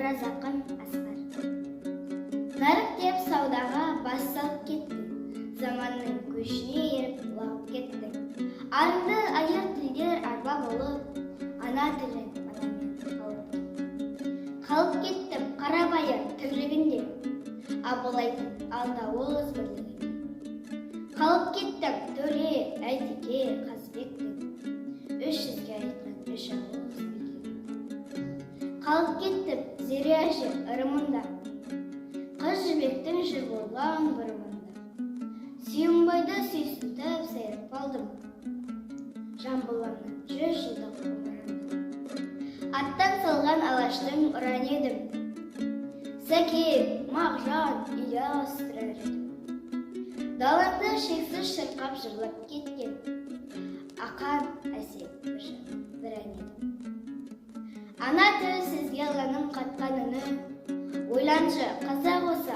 біраз ақын асқар. Нарық деп саудаға бас салып кеттің, заманның көшіне еріп лағып кеттің. Арыңды аяқ тілдер арба болып, ана тілін анамен қалып кеттің. Қалып кеттім қарабайыр тірлігінде, Абылайдың алда-ауыз бірлігінде. Қалып кеттім төре, әйтеке, Қазбектің 300-ге айтқан 3 ауыз билігінде. Қалып кеттім Зере әже ырымында, Қыз жібектің жыр болған бұрымында. Сүйінбайды сүйсінтіп сайрап қалдым, Жамбылымның 100 жылдық ғұмырында. Аттан салған алаштың ұран едім, Сәкен, Мағжан, Ильяс тұрар едім. Далаңда шексіз шырқап жырлап кеткен, Ақан, әсем бір ән едім. Ана тіл сізге алланың қатқан үні, Ойланшы, қазақ осы